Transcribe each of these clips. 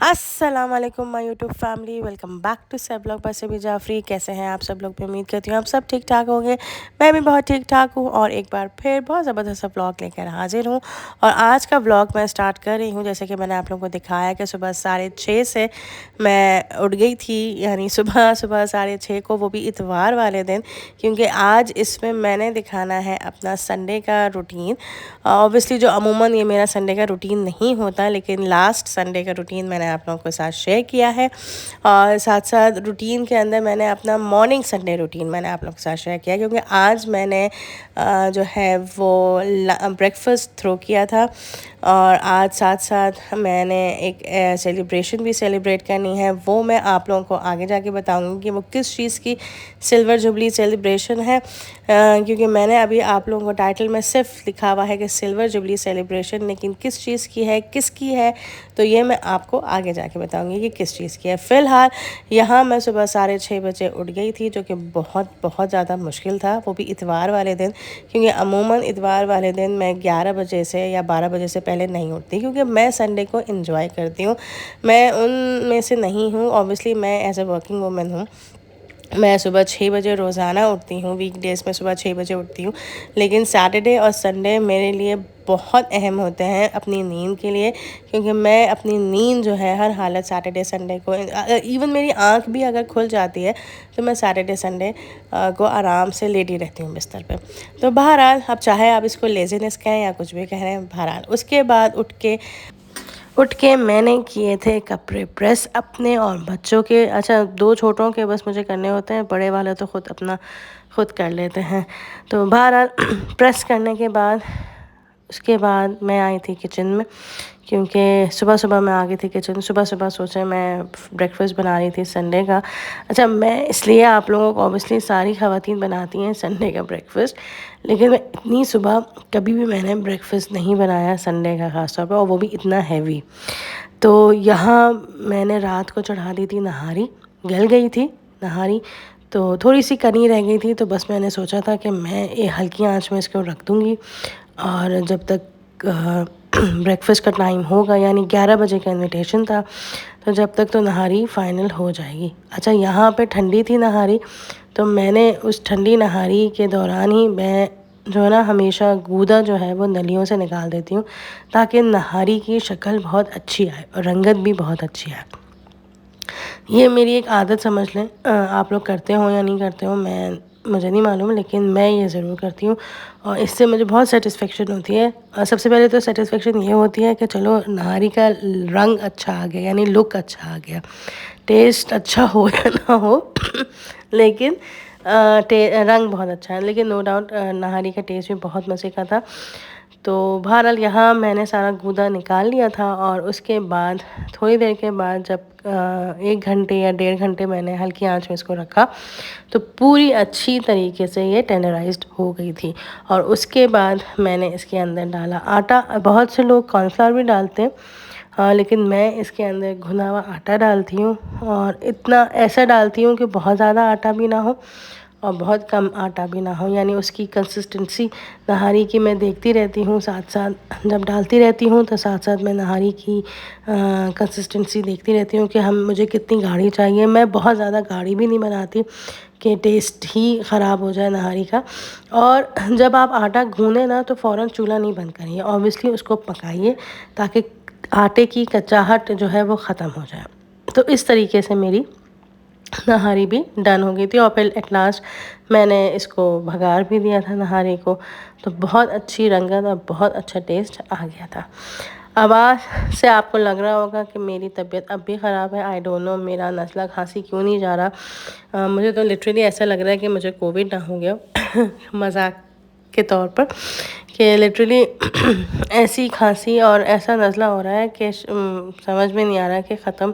अस्सलाम वालेकुम my YouTube family, welcome back to सब ब्लॉग बाय सभी जाफरी। कैसे हैं आप सब लोग? भी उम्मीद करती हूँ आप सब ठीक ठाक होंगे। मैं भी बहुत ठीक ठाक हूँ और एक बार फिर बहुत ज़बरदस्त व्लॉग लेकर हाजिर हूँ। और आज का व्लॉग मैं स्टार्ट कर रही हूँ जैसे कि मैंने आप लोगों को दिखाया कि सुबह 6:30 से मैं उठ गई थी, यानी सुबह सुबह 6:30 को, वो भी इतवार वाले दिन, क्योंकि आज इसमें मैंने दिखाना है अपना संडे का रूटीन। ऑब्वियसली जो अमूमन ये मेरा संडे का रूटीन नहीं होता, लेकिन लास्ट संडे का रूटीन मैंने आप लोगों के साथ शेयर किया है। और साथ साथ रूटीन के अंदर मैंने अपना मॉर्निंग संडे रूटीन मैंने आप लोगों के साथ शेयर किया, क्योंकि आज मैंने जो है वो ब्रेकफास्ट थ्रो किया था। और आज साथ साथ मैंने एक सेलिब्रेशन भी सेलिब्रेट करनी है, वो मैं आप लोगों को आगे जाके बताऊंगी कि वो किस चीज़ की सिल्वर जुबली सेलिब्रेशन है। क्योंकि मैंने अभी आप लोगों को टाइटल में सिर्फ लिखा हुआ है कि सिल्वर जुबली सेलिब्रेशन, लेकिन किस चीज़ की है, किसकी है, तो ये मैं आपको आगे जाके बताऊंगी कि किस चीज़ की है। फ़िलहाल यहाँ मैं सुबह 6:30 बजे उठ गई थी, जो कि बहुत बहुत ज़्यादा मुश्किल था, वो भी इतवार वाले दिन। क्योंकि अमूमन इतवार वाले दिन मैं 11 बजे से या 12 बजे से पहले नहीं उठती, क्योंकि मैं संडे को एंजॉय करती हूँ। मैं उन में से नहीं हूँ, ऑब्वियसली मैं एज ए वर्किंग वूमेन हूँ। मैं सुबह 6 बजे रोज़ाना उठती हूँ, वीकडेज़ में सुबह 6 बजे उठती हूँ। लेकिन सैटरडे और संडे मेरे लिए बहुत अहम होते हैं अपनी नींद के लिए, क्योंकि मैं अपनी नींद जो है हर हालत सैटरडे संडे को, इवन मेरी आँख भी अगर खुल जाती है तो मैं सैटरडे संडे को आराम से लेटी रहती हूँ बिस्तर पे। तो बहरहाल, अब चाहे आप इसको लेज़ीनेस कहें या कुछ भी कह रहे हैं, बहरहाल उसके बाद उठ के मैंने किए थे कपड़े प्रेस अपने और बच्चों के। अच्छा, 2 छोटों के बस मुझे करने होते हैं, बड़े वाले तो खुद कर लेते हैं। तो बहरहाल प्रेस करने के बाद उसके बाद मैं आई थी किचन में, क्योंकि सुबह सुबह मैं आ गई थी किचन। सुबह सुबह सोचा मैं ब्रेकफास्ट बना रही थी संडे का। अच्छा, मैं इसलिए आप लोगों को, ऑब्वियसली सारी ख़वातीन बनाती हैं संडे का ब्रेकफास्ट, लेकिन मैं इतनी सुबह कभी भी मैंने ब्रेकफास्ट नहीं बनाया संडे का ख़ास तौर पर, और वो भी इतना हैवी। तो यहाँ मैंने रात को चढ़ा दी थी नहारी, गल गई थी नहारी, तो थोड़ी सी कनी रह गई थी। तो बस मैंने सोचा था कि मैं ये हल्की आंच में इसको रख दूँगी, और जब तक ब्रेकफास्ट का टाइम होगा, यानी 11 बजे का इनविटेशन था, तो जब तक तो नहारी फ़ाइनल हो जाएगी। अच्छा, यहाँ पे ठंडी थी नहारी, तो मैंने उस ठंडी नहारी के दौरान ही मैं जो है ना, हमेशा गूदा जो है वो नलियों से निकाल देती हूँ, ताकि नहारी की शक्ल बहुत अच्छी आए और रंगत भी बहुत अच्छी आए। ये मेरी एक आदत समझ लें। आप लोग करते हो या नहीं करते हो मुझे नहीं मालूम, लेकिन मैं ये ज़रूर करती हूँ और इससे मुझे बहुत सेटिस्फेक्शन होती है। सबसे पहले तो सेटिस्फेक्शन ये होती है कि चलो नहारी का रंग अच्छा आ गया, यानी लुक अच्छा आ गया। टेस्ट अच्छा हो या ना हो लेकिन रंग बहुत अच्छा है, लेकिन नो डाउट नहारी का टेस्ट भी बहुत मज़े का था। तो बहरहाल यहाँ मैंने सारा गूदा निकाल लिया था, और उसके बाद थोड़ी देर के बाद जब 1 घंटे या 1.5 घंटे मैंने हल्की आंच में इसको रखा, तो पूरी अच्छी तरीके से ये टेंडराइज्ड हो गई थी। और उसके बाद मैंने इसके अंदर डाला आटा। बहुत से लोग कॉर्नफ्लावर भी डालते हैं, लेकिन मैं इसके अंदर भुना हुआ आटा डालती हूँ, और इतना ऐसा डालती हूँ कि बहुत ज़्यादा आटा भी ना हो और बहुत कम आटा भी ना हो, यानी उसकी कंसिस्टेंसी नहारी की मैं देखती रहती हूँ। साथ साथ जब डालती रहती हूँ तो साथ साथ मैं नहारी की कंसिस्टेंसी देखती रहती हूँ कि मुझे कितनी गाढ़ी चाहिए। मैं बहुत ज़्यादा गाढ़ी भी नहीं बनाती कि टेस्ट ही ख़राब हो जाए नहारी का। और जब आप आटा गूँधें ना, तो फ़ौरन चूल्हा नहीं बंद करिए, ऑब्वियसली उसको पकाइए ताकि आटे की कच्चाहट जो है वो ख़त्म हो जाए। तो इस तरीके से मेरी नहारी भी डन हो गई थी, और फिर एट लास्ट मैंने इसको भगार भी दिया था नहारी को, तो बहुत अच्छी रंगत और बहुत अच्छा टेस्ट आ गया था। आवाज़ से आपको लग रहा होगा कि मेरी तबीयत अब भी ख़राब है। आई डोंट नो मेरा नज़ला खांसी क्यों नहीं जा रहा। मुझे तो लिटरली ऐसा लग रहा है कि मुझे कोविड ना हो गया मजाक के तौर पर, कि लिटरली ऐसी खांसी और ऐसा नज़ला हो रहा है कि समझ में नहीं आ रहा कि ख़त्म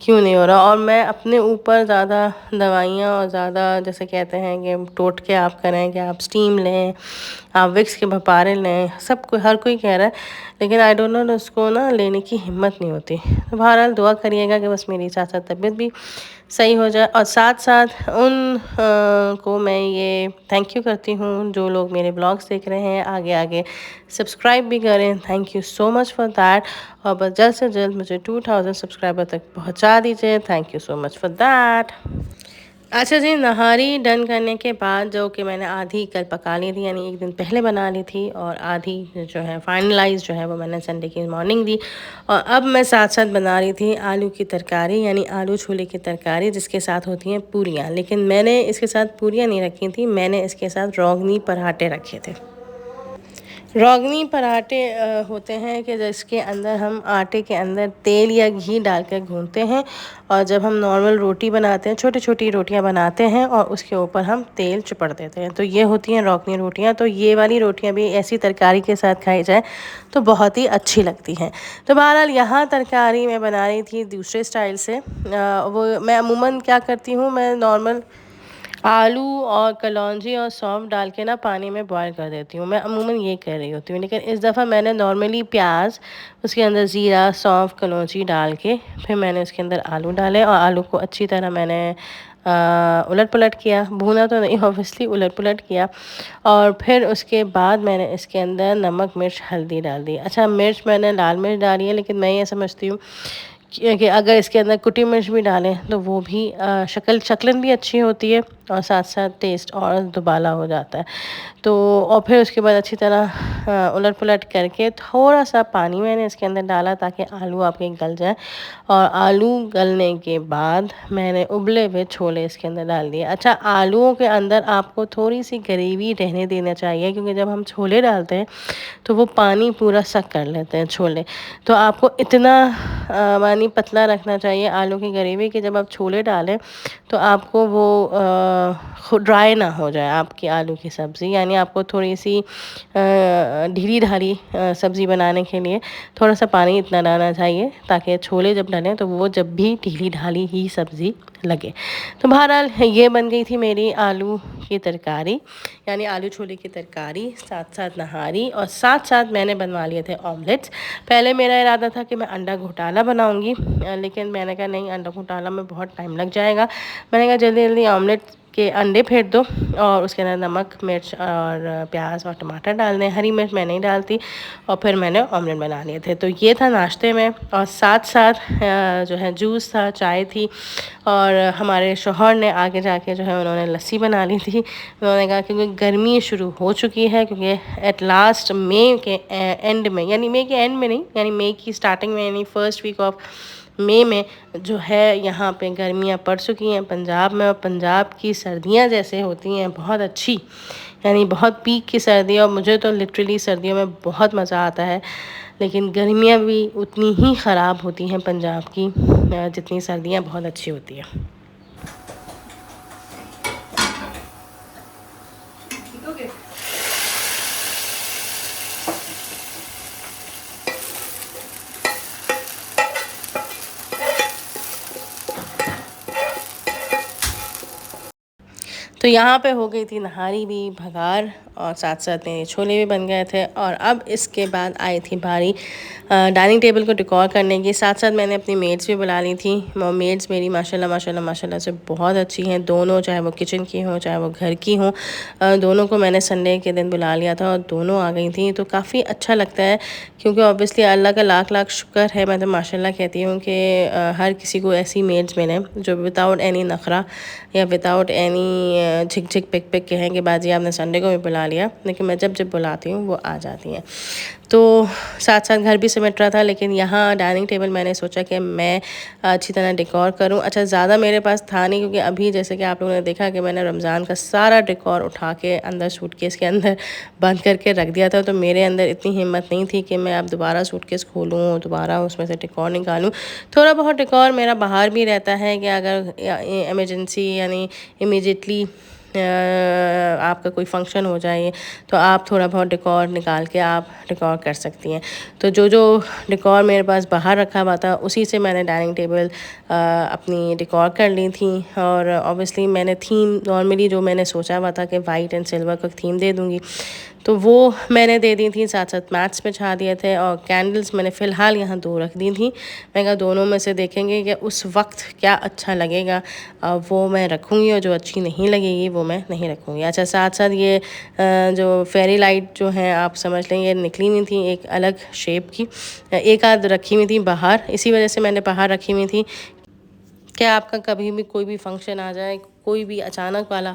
क्यों नहीं हो रहा। और मैं अपने ऊपर ज़्यादा दवाइयाँ और ज़्यादा जैसे कहते हैं कि टोटके आप करें कि आप स्टीम लें, आप विक्स के भपारे लें, सब कोई हर कोई कह रहा है, लेकिन आई डोंट नो उसको ना लेने की हिम्मत नहीं होती। तो बहरहाल दुआ करिएगा कि बस मेरी साथ साथ तबीयत भी सही हो जाए। और साथ साथ उन को मैं ये थैंक यू करती हूँ जो लोग मेरे ब्लॉग्स देख रहे हैं, आगे आगे सब्सक्राइब भी करें, thank you so much for that. और बस जल्द से जल्द मुझे 2000 सब्सक्राइबर तक पहुँचा दीजिए, thank you so much for that. अच्छा जी, नहारी डन करने के बाद जो कि मैंने आधी कल पका ली थी, यानी एक दिन पहले बना ली थी, और आधी जो है फाइनलाइज जो है वो मैंने संडे की मॉर्निंग दी। और अब मैं साथ साथ बना रही थी आलू की तरकारी, यानी आलू छोले की तरकारी, जिसके साथ होती हैं पूरियाँ। लेकिन मैंने इसके साथ पूरियाँ नहीं रखी थी, मैंने इसके साथ रोगनी पराठे रखे थे। रोगनी पराठे होते हैं कि जिसके अंदर हम आटे के अंदर तेल या घी डालकर गूंथते हैं, और जब हम नॉर्मल रोटी बनाते हैं, छोटी छोटी रोटियां बनाते हैं, और उसके ऊपर हम तेल चिपड़ देते हैं, तो ये होती हैं रोगनी रोटियां। तो ये वाली रोटियां भी ऐसी तरकारी के साथ खाई जाए तो बहुत ही अच्छी लगती हैं। तो बहरहाल यहाँ तरकारी मैं बना रही थी दूसरे स्टाइल से। वो मैं अमूमन क्या करती हूँ, मैं नॉर्मल आलू और कलौंजी और सौंफ डाल के ना पानी में बॉईल कर देती हूँ। मैं अमूमन ये कर रही होती हूँ, लेकिन इस दफ़ा मैंने नॉर्मली प्याज, उसके अंदर ज़ीरा, सौंफ, कलौंजी डाल के फिर मैंने उसके अंदर आलू डाले, और आलू को अच्छी तरह मैंने उलट पुलट किया, भूना तो नहीं ऑब्वियसली, उलट पुलट किया। और फिर उसके बाद मैंने इसके अंदर नमक, मिर्च, हल्दी डाल दी। अच्छा, मिर्च मैंने लाल मिर्च डाली है, लेकिन मैं ये समझती हूँ कि अगर इसके अंदर कुटी मिर्च भी डालें तो वो भी शक्लन भी अच्छी होती है, और साथ साथ टेस्ट और दुबाला हो जाता है। तो और फिर उसके बाद अच्छी तरह उलट पुलट करके थोड़ा सा पानी मैंने इसके अंदर डाला ताकि आलू आपके गल जाए। और आलू गलने के बाद मैंने उबले हुए छोले इसके अंदर डाल दिए। अच्छा, आलूओं के अंदर आपको थोड़ी सी ग्रेवी रहने देना चाहिए, क्योंकि जब हम छोले डालते हैं तो वो पानी पूरा सक कर लेते हैं छोले। तो आपको इतना पानी पतला रखना चाहिए आलू की ग्रेवी कि जब आप छोले डालें तो आपको वो ड्राई ना हो जाए आपकी आलू की सब्ज़ी। यानी आपको थोड़ी सी ढीली ढाली सब्ज़ी बनाने के लिए थोड़ा सा पानी इतना डालना चाहिए ताकि छोले जब डलें तो वो जब भी ढीली ढाली ही सब्ज़ी लगे। तो बहरहाल ये बन गई थी मेरी आलू की तरकारी, यानी आलू छोले की तरकारी, साथ साथ नहारी, और साथ साथ मैंने बनवा लिए थे ऑमलेट्स। पहले मेरा इरादा था कि मैं अंडा घोटाला बनाऊंगी, लेकिन मैंने कहा नहीं, अंडा घोटाला में बहुत टाइम लग जाएगा। मैंने कहा जल्दी जल्दी ऑमलेट के अंडे फेंट दो, और उसके अंदर नमक, मिर्च और प्याज और टमाटर डाल दें, हरी मिर्च मैं नहीं डालती, और फिर मैंने ऑमलेट बना लिए थे। तो ये था नाश्ते में, और साथ साथ जो है जूस था, चाय थी, और हमारे शौहर ने आगे जाके जो है उन्होंने लस्सी बना ली थी। उन्होंने कहा क्योंकि गर्मी शुरू हो चुकी है, क्योंकि एट लास्ट मई के एंड में, यानी मई के एंड में नहीं, यानी मई की स्टार्टिंग में, यानी फर्स्ट वीक ऑफ मई में जो है यहाँ पे गर्मियाँ पड़ चुकी हैं पंजाब में। और पंजाब की सर्दियाँ जैसे होती हैं बहुत अच्छी, यानी बहुत पीक की सर्दी, और मुझे तो लिटरली सर्दियों में बहुत मज़ा आता है। लेकिन गर्मियाँ भी उतनी ही ख़राब होती हैं पंजाब की जितनी सर्दियाँ बहुत अच्छी होती हैं। तो यहाँ पे हो गई थी नहारी भी, भगार, और साथ साथ मेरे छोले भी बन गए थे। और अब इसके बाद आई थी बारी डाइनिंग टेबल को डेकोर करने की। साथ साथ मैंने अपनी मेड्स भी बुला ली थी। मेड्स मेरी माशाल्लाह माशाल्लाह माशाल्लाह से बहुत अच्छी हैं दोनों, चाहे वो किचन की हों चाहे वो घर की हों। दोनों को मैंने संडे के दिन बुला लिया था और दोनों आ गई थी, तो काफ़ी अच्छा लगता है, क्योंकि ऑब्वियसली अल्लाह का लाख लाख शुक्र है, मैं तो माशाल्लाह कहती हूँ कि हर किसी को ऐसी मेड्स मिलें जो विदाउट एनी नखरा या विदाउट एनी झिक झिक पिक पिक कहें कि बाजी आपने संडे को भी बुला लिया, लेकिन मैं जब जब बुलाती हूँ वो आ जाती हैं। तो साथ साथ घर भी सिमट रहा था, लेकिन यहाँ डाइनिंग टेबल मैंने सोचा कि मैं अच्छी तरह डेकोर करूँ। अच्छा, ज़्यादा मेरे पास था नहीं, क्योंकि अभी जैसे कि आप लोगों ने देखा कि मैंने रमज़ान का सारा डेकोर उठा के अंदर सूटकेस के अंदर बंद करके रख दिया था, तो मेरे अंदर इतनी हिम्मत नहीं थी कि मैं अब दोबारा सूटकेस खोलूँ, दोबारा उसमें से डेकोर निकालूँ। थोड़ा बहुत डेकोर मेरा बाहर भी रहता है कि अगर इमरजेंसी यानी इमीडिएटली आपका कोई फंक्शन हो जाए तो आप थोड़ा बहुत डेकोर निकाल के आप डेकोर कर सकती हैं। तो जो जो डेकोर मेरे पास बाहर रखा हुआ था उसी से मैंने डाइनिंग टेबल अपनी डेकोर कर ली थी। और ऑब्वियसली मैंने थीम नॉर्मली जो मैंने सोचा हुआ था कि वाइट एंड सिल्वर का थीम दे दूँगी, तो वो मैंने दे दी थी, साथ साथ मैट्स बिछा दिए थे और कैंडल्स मैंने फ़िलहाल यहाँ 2 रख दी थी। मैं कहा दोनों में से देखेंगे कि उस वक्त क्या अच्छा लगेगा, वो मैं रखूँगी और जो अच्छी नहीं लगेगी वो मैं नहीं रखूँगी। अच्छा, साथ साथ ये जो फेरी लाइट जो हैं आप समझ लें, ये निकली हुई थी एक अलग शेप की, एक आध रखी हुई थी बाहर, इसी वजह से मैंने बाहर रखी हुई थी कि आपका कभी भी कोई भी फंक्शन आ जाए, कोई भी अचानक वाला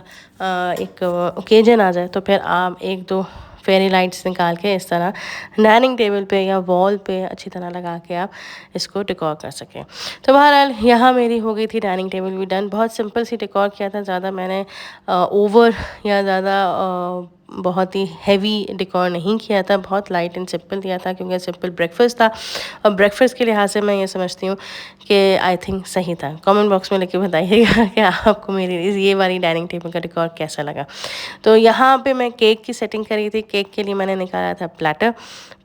एक ओकेजन आ जाए, तो फिर आप एक दो फेरी लाइट्स निकाल के इस तरह डाइनिंग टेबल पे या वॉल पे अच्छी तरह लगा के आप इसको डेकोर कर सकें। तो बहरहाल यहाँ मेरी हो गई थी डाइनिंग टेबल भी डन। बहुत सिंपल सी डेकोर किया था, ज़्यादा मैंने ओवर या ज़्यादा बहुत ही हैवी डेकोर नहीं किया था, बहुत लाइट एंड सिंपल दिया था क्योंकि सिंपल ब्रेकफास्ट था। और ब्रेकफास्ट के लिहाज से मैं ये समझती हूँ कि आई थिंक सही था। कमेंट बॉक्स में लिख के बताइएगा कि आपको मेरी ये वाली डाइनिंग टेबल का डेकोर कैसा लगा। तो यहाँ पे मैं केक की सेटिंग करी थी। केक के लिए मैंने निकाला था प्लेटर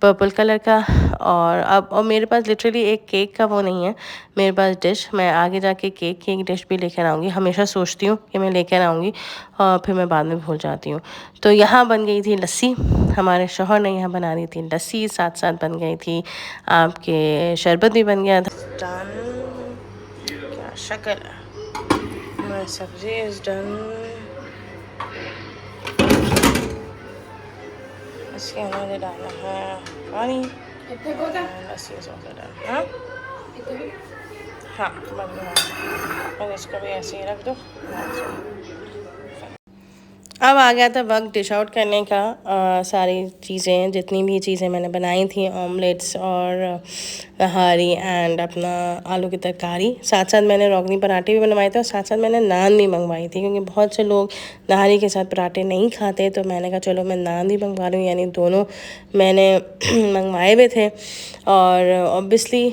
पर्पल कलर का, और मेरे पास लिटरली एक केक का वो नहीं है, मेरे पास डिश। मैं आगे जाके केक की एक डिश भी लेकर आऊँगी, हमेशा सोचती हूँ कि मैं लेकर आऊँगी और फिर मैं बाद में भूल जाती हूँ। तो यहाँ बन गई थी लस्सी, हमारे शौहर ने यहाँ बना दी थी लस्सी, साथ साथ बन गई थी आपके शरबत भी बन गया था। डन, क्या शक्ल है। माय सब्जी इज डन। इसके अंदर मुझे डालना है पानी। लस्सी इज ऑल्सो डन। हाँ हाँ, बन गया। और इसको भी ऐसे ही रख दो। अब आ गया था वक्त डिश आउट करने का। सारी चीज़ें, जितनी भी चीज़ें मैंने बनाई थी, ऑमलेट्स और नहारी एंड अपना आलू की तरकारी, साथ साथ मैंने रोगनी पराठे भी बनवाए थे और साथ साथ मैंने नान भी मंगवाई थी क्योंकि बहुत से लोग नहारी के साथ पराठे नहीं खाते। तो मैंने कहा चलो मैं नान भी मंगवा लूँ, यानी दोनों मैंने मंगवाए हुए थे। और ऑब्वियसली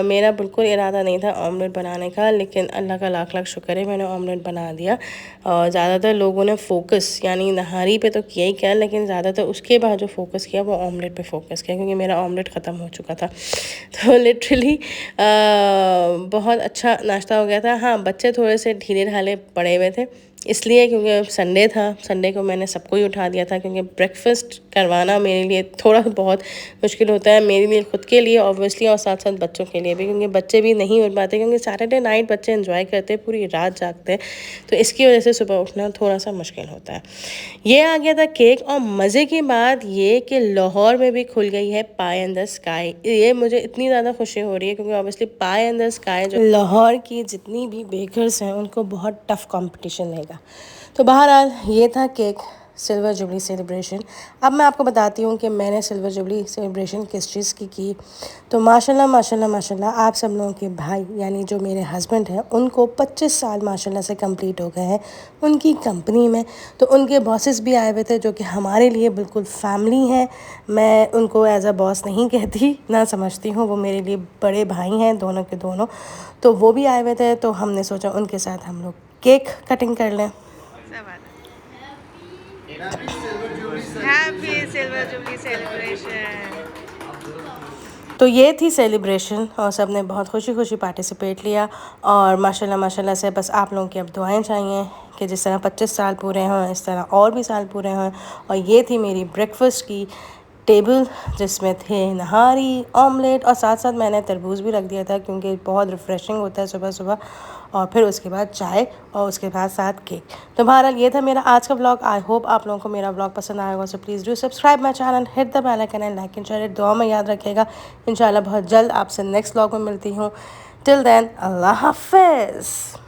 मेरा बिल्कुल इरादा नहीं था ऑमलेट बनाने का, लेकिन अल्लाह का लाख लाख शुक्र है मैंने ऑमलेट बना दिया। और ज़्यादातर लोगों ने फोकस यानी नहारी पे तो किया ही किया, लेकिन ज़्यादातर उसके बाद जो फोकस किया वो ऑमलेट पे फोकस किया क्योंकि मेरा ऑमलेट ख़त्म हो चुका था। तो लिटरली बहुत अच्छा नाश्ता हो गया था। हाँ, बच्चे थोड़े से ढीले ढाले पड़े हुए थे, इसलिए क्योंकि संडे था। संडे को मैंने सबको ही उठा दिया था क्योंकि ब्रेकफास्ट करवाना मेरे लिए थोड़ा बहुत मुश्किल होता है, मेरे लिए खुद के लिए ऑब्वियसली और साथ साथ बच्चों के लिए भी, क्योंकि बच्चे भी नहीं उठ पाते क्योंकि सैटरडे नाइट बच्चे एंजॉय करते हैं, पूरी रात जागते हैं, तो इसकी वजह से सुबह उठना थोड़ा सा मुश्किल होता है। ये आ गया था केक, और मज़े की बात ये कि लाहौर में भी खुल गई है पाई इन द स्काई। ये मुझे इतनी ज़्यादा खुशी हो रही है क्योंकि obviously pi in the sky जो लाहौर की जितनी भी बेकर्स हैं उनको बहुत टफ कंपटीशन देगा। तो बहरहाल ये था केक सिल्वर जुबली सेलिब्रेशन। अब मैं आपको बताती हूँ कि मैंने सिल्वर जुबली सेलिब्रेशन किस चीज़ की। तो माशाल्लाह माशाल्लाह माशाल्लाह आप सब लोगों के भाई यानी जो मेरे हस्बैंड हैं उनको 25 साल माशाल्लाह से कंप्लीट हो गए हैं उनकी कंपनी में। तो उनके बॉसेस भी आए हुए थे जो कि हमारे लिए बिल्कुल फैमिली हैं। मैं उनको एज अ बॉस नहीं कहती, ना समझती हूँ, वो मेरे लिए बड़े भाई हैं दोनों के दोनों। तो वो भी आए हुए थे, तो हमने सोचा उनके साथ हम लोग केक कटिंग कर लें। Happy silver jubilee celebration. तो ये थी सेलिब्रेशन और सब ने बहुत खुशी खुशी पार्टिसिपेट लिया। और माशाल्लाह माशाल्लाह से बस आप लोगों की अब दुआएं चाहिए कि जिस तरह 25 साल पूरे हों इस तरह और भी साल पूरे हों। और ये थी मेरी ब्रेकफास्ट की टेबल जिसमें थे नहारी, ऑमलेट और साथ साथ मैंने तरबूज भी रख दिया था क्योंकि बहुत रिफ़्रेशिंग होता है सुबह सुबह। और फिर उसके बाद चाय और उसके बाद साथ केक। तो बहरहाल ये था मेरा आज का व्लॉग। आई होप आप लोगों को मेरा व्लॉग पसंद आया होगा। So please do subscribe my channel, hit the bell icon and like and share it. दुआ में याद रखिएगा। इंशाल्लाह बहुत जल्द आपसे नेक्स्ट व्लॉग में मिलती हूँ। टिल देन अल्लाह हाफिज़।